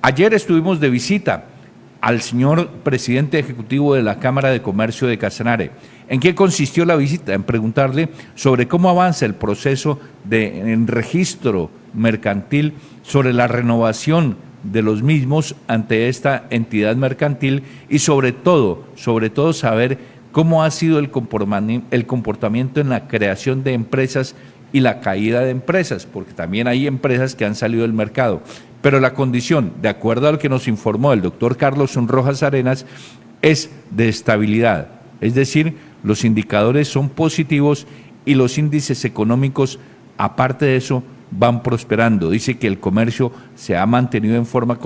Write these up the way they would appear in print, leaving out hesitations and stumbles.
Ayer estuvimos de visita al señor presidente ejecutivo de la Cámara de Comercio de Casanare. ¿En qué consistió la visita? En preguntarle sobre cómo avanza el proceso de en registro mercantil, sobre la renovación de los mismos ante esta entidad mercantil y sobre todo saber cómo ha sido el comportamiento en la creación de empresas y la caída de empresas, porque también hay empresas que han salido del mercado. Pero la condición, de acuerdo a lo que nos informó el doctor Carlos Rojas Arenas, es de estabilidad. Es decir, los indicadores son positivos y los índices económicos, aparte de eso, van prosperando. Dice que el comercio se ha mantenido en forma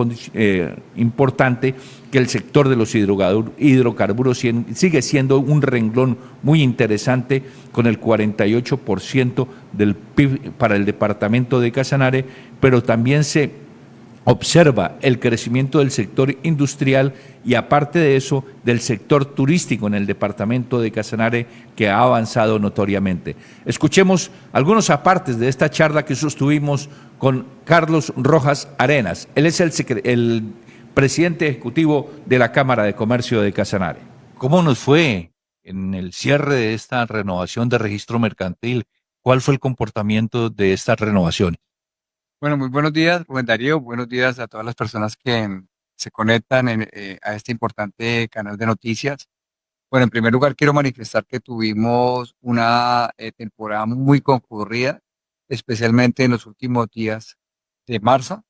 importante, que el sector de los hidrocarburos sigue siendo un renglón muy interesante, con el 48% del PIB para el departamento de Casanare, pero también se observa el crecimiento del sector industrial y aparte de eso del sector turístico en el departamento de Casanare, que ha avanzado notoriamente. Escuchemos algunos apartes de esta charla que sostuvimos con Carlos Rojas Arenas. Él es el presidente ejecutivo de la Cámara de Comercio de Casanare. ¿Cómo nos fue en el cierre de esta renovación de registro mercantil? ¿Cuál fue el comportamiento de esta renovación? Bueno, muy buenos días, buen Darío. Buenos días a todas las personas que se conectan a este importante canal de noticias. Bueno, en primer lugar, quiero manifestar que tuvimos una temporada muy concurrida, especialmente en los últimos días de marzo,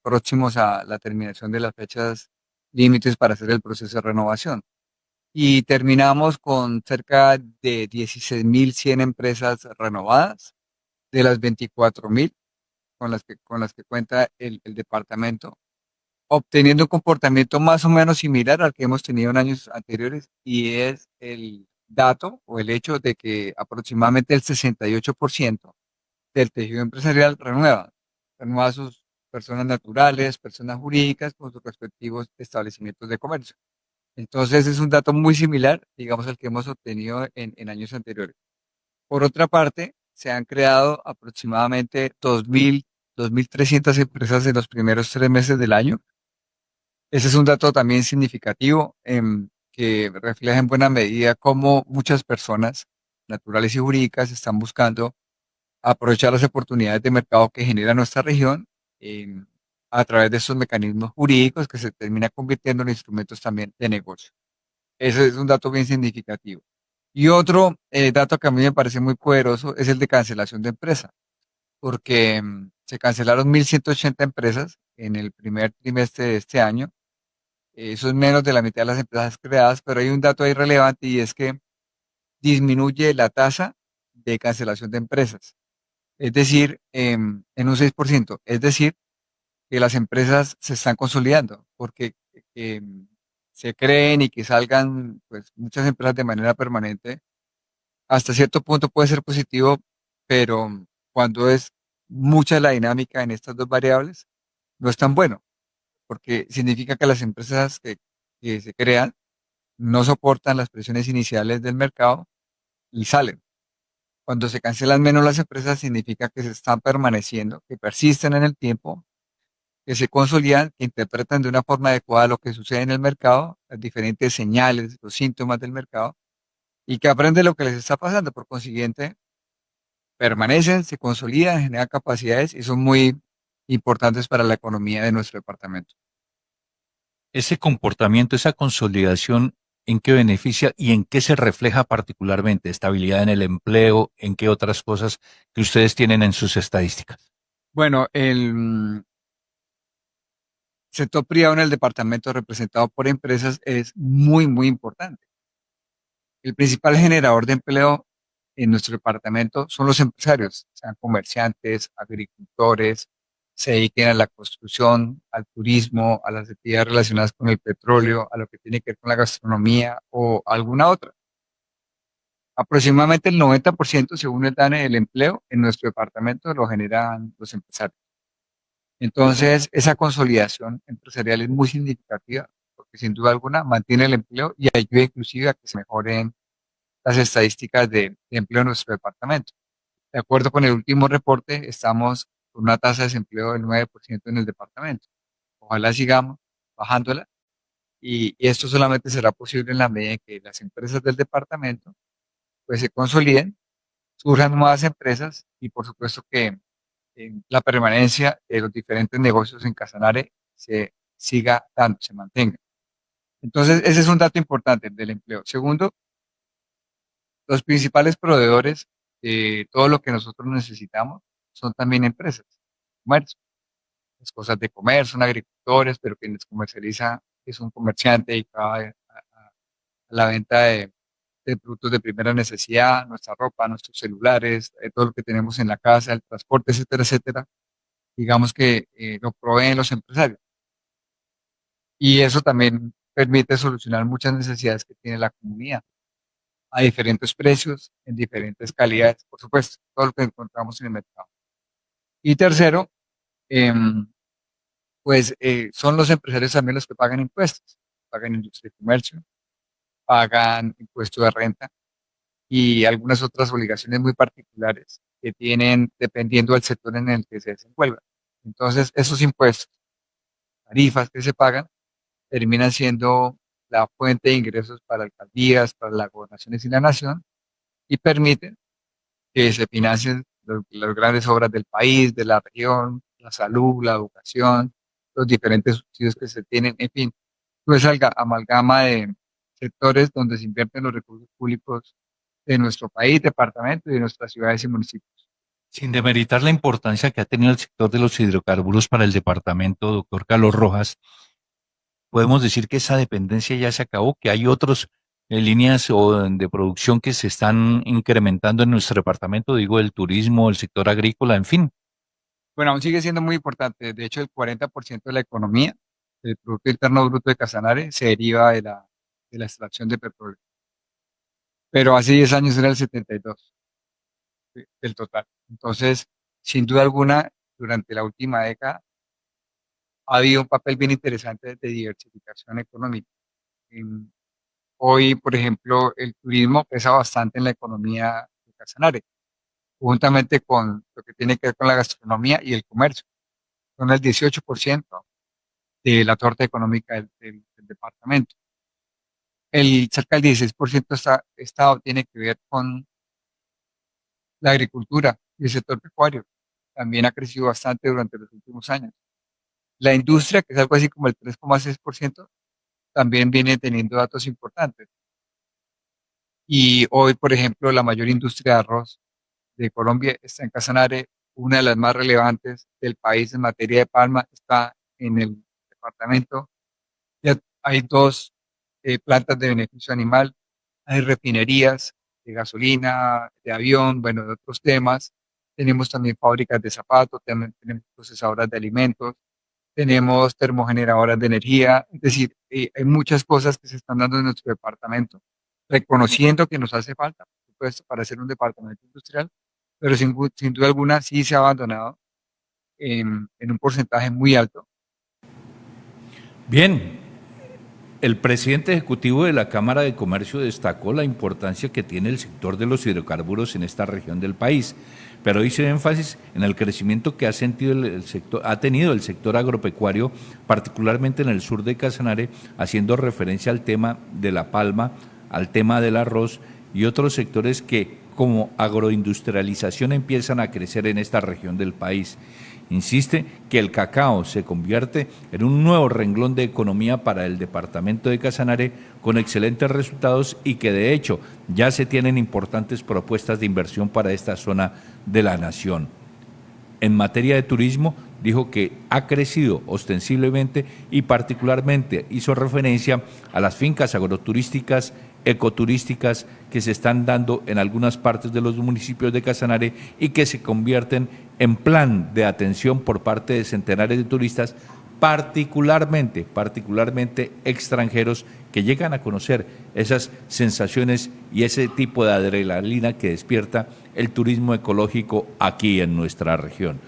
próximos a la terminación de las fechas límites para hacer el proceso de renovación. Y terminamos con cerca de 16.100 empresas renovadas, de las 24.000 con las que cuenta el departamento, obteniendo un comportamiento más o menos similar al que hemos tenido en años anteriores, y es el dato o el hecho de que aproximadamente el 68% del tejido empresarial renueva sus personas naturales, personas jurídicas con sus respectivos establecimientos de comercio. Entonces es un dato muy similar, digamos, al que hemos obtenido en años anteriores. Por otra parte, se han creado aproximadamente 2.300 empresas en los primeros 3 meses del año. Ese es un dato también significativo, que refleja en buena medida cómo muchas personas naturales y jurídicas están buscando aprovechar las oportunidades de mercado que genera nuestra región, em, a través de estos mecanismos jurídicos que se termina convirtiendo en instrumentos también de negocio. Ese es un dato bien significativo. Y otro dato que a mí me parece muy poderoso es el de cancelación de empresa, porque se cancelaron 1.180 empresas en el primer trimestre de este año. Eso es menos de la mitad de las empresas creadas, pero hay un dato ahí relevante, y es que disminuye la tasa de cancelación de empresas, es decir, en un 6%. Es decir, que las empresas se están consolidando, porque se creen y que salgan pues muchas empresas de manera permanente, hasta cierto punto puede ser positivo, pero cuando es mucha la dinámica en estas dos variables, no es tan bueno, porque significa que las empresas que se crean no soportan las presiones iniciales del mercado y salen. Cuando se cancelan menos las empresas, significa que se están permaneciendo, que persisten en el tiempo, que se consolidan, que interpretan de una forma adecuada lo que sucede en el mercado, las diferentes señales, los síntomas del mercado, y que aprenden lo que les está pasando. Por consiguiente, permanecen, se consolidan, generan capacidades y son muy importantes para la economía de nuestro departamento. Ese comportamiento, esa consolidación, ¿en qué beneficia y en qué se refleja particularmente? ¿Estabilidad en el empleo? ¿En qué otras cosas que ustedes tienen en sus estadísticas? Bueno, el sector privado en el departamento representado por empresas es muy, muy importante. El principal generador de empleo en nuestro departamento son los empresarios, sean comerciantes, agricultores, se dediquen a la construcción, al turismo, a las actividades relacionadas con el petróleo, a lo que tiene que ver con la gastronomía o alguna otra. Aproximadamente el 90%, según el DANE, del empleo en nuestro departamento lo generan los empresarios. Entonces, esa consolidación empresarial es muy significativa, porque sin duda alguna mantiene el empleo y ayuda inclusive a que se mejoren las estadísticas de empleo en nuestro departamento. De acuerdo con el último reporte, estamos con una tasa de desempleo del 9% en el departamento, ojalá sigamos bajándola, y esto solamente será posible en la medida en que las empresas del departamento pues se consoliden, surjan nuevas empresas y por supuesto que la permanencia de los diferentes negocios en Casanare se siga dando, se mantenga. Entonces, ese es un dato importante del empleo. Segundo, los principales proveedores de todo lo que nosotros necesitamos son también empresas, comercio, las cosas de comercio, son agricultores, pero quienes comercializa es un comerciante dedicado a la venta de productos de primera necesidad, nuestra ropa, nuestros celulares, todo lo que tenemos en la casa, el transporte, etcétera, etcétera. Digamos que lo proveen los empresarios. Y eso también permite solucionar muchas necesidades que tiene la comunidad a diferentes precios, en diferentes calidades, por supuesto, todo lo que encontramos en el mercado. Y tercero, em, pues son los empresarios también los que pagan impuestos, pagan industria y comercio, pagan impuesto de renta y algunas otras obligaciones muy particulares que tienen dependiendo del sector en el que se desenvuelvan. Entonces, esos impuestos, tarifas que se pagan, terminan siendo la fuente de ingresos para alcaldías, para las gobernaciones y la nación, y permiten que se financien las grandes obras del país, de la región, la salud, la educación, los diferentes subsidios que se tienen, en fin, toda esa amalgama de sectores donde se invierten los recursos públicos de nuestro país, departamento y de nuestras ciudades y municipios. Sin demeritar la importancia que ha tenido el sector de los hidrocarburos para el departamento, doctor Carlos Rojas, podemos decir que esa dependencia ya se acabó, que hay otras líneas de producción que se están incrementando en nuestro departamento, digo, el turismo, el sector agrícola, en fin. Bueno, aún sigue siendo muy importante. De hecho, el 40% de la economía, del Producto Interno Bruto de Casanare, se deriva de la extracción de petróleo. Pero hace 10 años era el 72 del total. Entonces, sin duda alguna, durante la última década ha habido un papel bien interesante de diversificación económica. En- Hoy, por ejemplo, el turismo pesa bastante en la economía de Casanare, juntamente con lo que tiene que ver con la gastronomía y el comercio. Son el 18% de la torta económica del departamento. Cerca del 16% tiene que ver con la agricultura y el sector pecuario. También ha crecido bastante durante los últimos años. La industria, que es algo así como el 3,6%, también viene teniendo datos importantes. Y hoy, por ejemplo, la mayor industria de arroz de Colombia está en Casanare, una de las más relevantes del país en materia de palma está en el departamento. Ya hay dos plantas de beneficio animal, hay refinerías de gasolina, de avión, bueno, de otros temas. Tenemos también fábricas de zapatos, también tenemos procesadoras de alimentos, tenemos termogeneradoras de energía, es decir, hay muchas cosas que se están dando en nuestro departamento, reconociendo que nos hace falta, por supuesto, para ser un departamento industrial, pero sin duda alguna sí se ha abandonado en un porcentaje muy alto. Bien, el presidente ejecutivo de la Cámara de Comercio destacó la importancia que tiene el sector de los hidrocarburos en esta región del país, pero hizo énfasis en el crecimiento que ha tenido el sector agropecuario, particularmente en el sur de Casanare, haciendo referencia al tema de la palma, al tema del arroz y otros sectores que como agroindustrialización empiezan a crecer en esta región del país. Insiste que el cacao se convierte en un nuevo renglón de economía para el departamento de Casanare con excelentes resultados y que de hecho ya se tienen importantes propuestas de inversión para esta zona de la nación. En materia de turismo, dijo que ha crecido ostensiblemente y particularmente hizo referencia a las fincas agroturísticas, ecoturísticas que se están dando en algunas partes de los municipios de Casanare y que se convierten en plan de atención por parte de centenares de turistas, particularmente extranjeros que llegan a conocer esas sensaciones y ese tipo de adrenalina que despierta el turismo ecológico aquí en nuestra región.